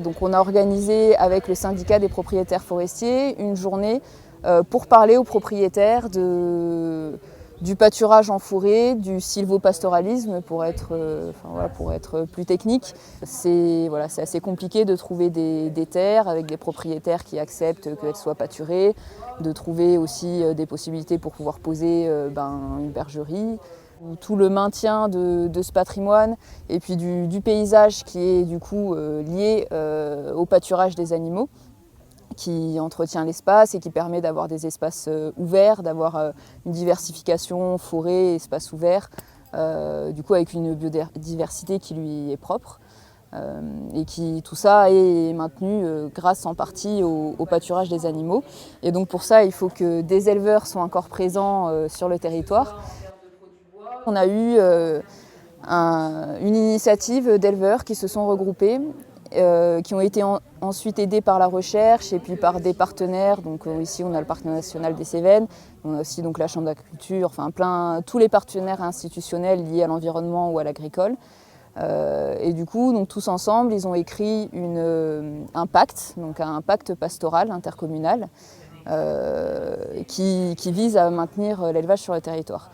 Donc on a organisé avec le syndicat des propriétaires forestiers une journée pour parler aux propriétaires du pâturage en forêt, du sylvopastoralisme pour être plus technique. C'est assez compliqué de trouver des terres avec des propriétaires qui acceptent qu'elles soient pâturées, de trouver aussi des possibilités pour pouvoir poser une bergerie. Tout le maintien de ce patrimoine et puis du paysage qui est du coup lié au pâturage des animaux, qui entretient l'espace et qui permet d'avoir des espaces ouverts, d'avoir une diversification forêt, espaces ouverts, du coup avec une biodiversité qui lui est propre. Et tout ça est maintenu grâce en partie au pâturage des animaux. Et donc pour ça, il faut que des éleveurs soient encore présents sur le territoire. On a eu une initiative d'éleveurs qui se sont regroupés, qui ont été ensuite aidés par la recherche et puis par des partenaires. Donc ici on a le Parc national des Cévennes, on a aussi donc la Chambre d'agriculture, tous les partenaires institutionnels liés à l'environnement ou à l'agricole. Et du coup, donc, tous ensemble, ils ont écrit un pacte pastoral intercommunal qui vise à maintenir l'élevage sur le territoire.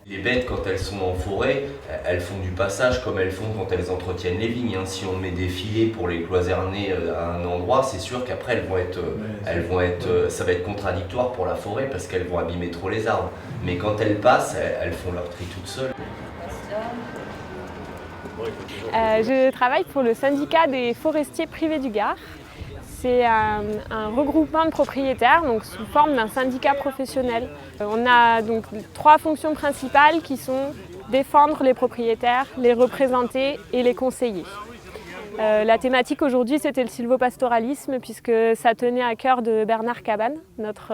Les bêtes, quand elles sont en forêt, elles font du passage comme elles font quand elles entretiennent les vignes. Si on met des filets pour les cloisonner à un endroit, c'est sûr qu'après ça va être contradictoire pour la forêt parce qu'elles vont abîmer trop les arbres. Mais quand elles passent, elles font leur tri toutes seules. Je travaille pour le syndicat des forestiers privés du Gard. C'est un regroupement de propriétaires, donc sous forme d'un syndicat professionnel. On a donc 3 fonctions principales qui sont défendre les propriétaires, les représenter et les conseiller. La thématique aujourd'hui, c'était le sylvopastoralisme, puisque ça tenait à cœur de Bernard Cabane, notre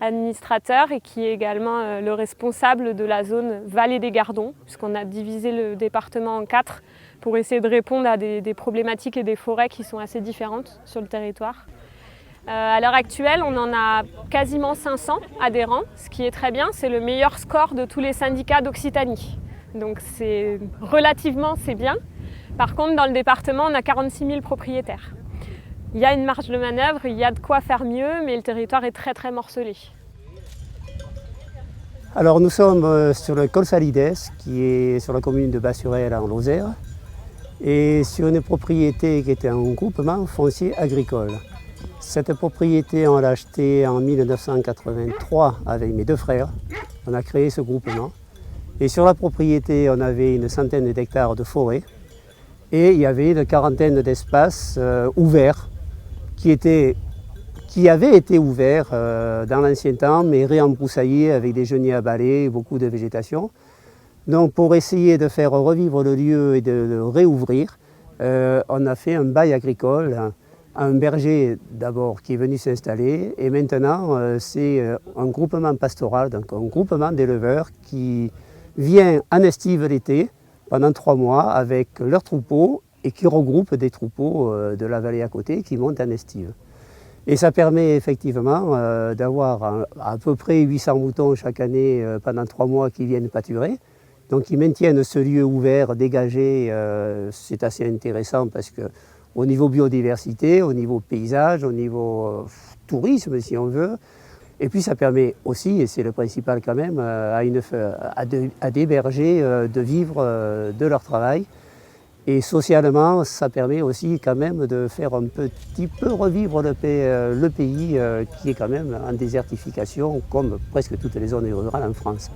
administrateur, et qui est également le responsable de la zone Vallée des Gardons, puisqu'on a divisé le département en 4 pour essayer de répondre à des problématiques et des forêts qui sont assez différentes sur le territoire. À l'heure actuelle, on en a quasiment 500 adhérents, ce qui est très bien. C'est le meilleur score de tous les syndicats d'Occitanie. Donc relativement, c'est bien. Par contre, dans le département, on a 46 000 propriétaires. Il y a une marge de manœuvre, il y a de quoi faire mieux, mais le territoire est très très morcelé. Alors nous sommes sur le col Salides, qui est sur la commune de Bas-sur-Aile en Lozère, et sur une propriété qui était un groupement foncier agricole. Cette propriété, on l'a achetée en 1983 avec mes 2 frères. On a créé ce groupement. Et sur la propriété, on avait une centaine d'hectares de forêt. Et il y avait une quarantaine d'espaces ouverts qui avaient été ouverts dans l'ancien temps, mais réembroussaillés avec des genêts à balai et beaucoup de végétation. Donc pour essayer de faire revivre le lieu et de le réouvrir, on a fait un bail agricole à un berger d'abord qui est venu s'installer, et maintenant c'est un groupement pastoral, donc un groupement d'éleveurs qui vient en estive l'été pendant 3 mois avec leurs troupeaux et qui regroupent des troupeaux de la vallée à côté qui montent en estive. Et ça permet effectivement d'avoir à peu près 800 moutons chaque année pendant 3 mois qui viennent pâturer. Donc ils maintiennent ce lieu ouvert, dégagé, c'est assez intéressant parce qu'au niveau biodiversité, au niveau paysage, au niveau tourisme si on veut, et puis ça permet aussi, et c'est le principal quand même, à des bergers de vivre de leur travail. Et socialement, ça permet aussi quand même de faire un petit peu revivre le pays qui est quand même en désertification, comme presque toutes les zones rurales en France.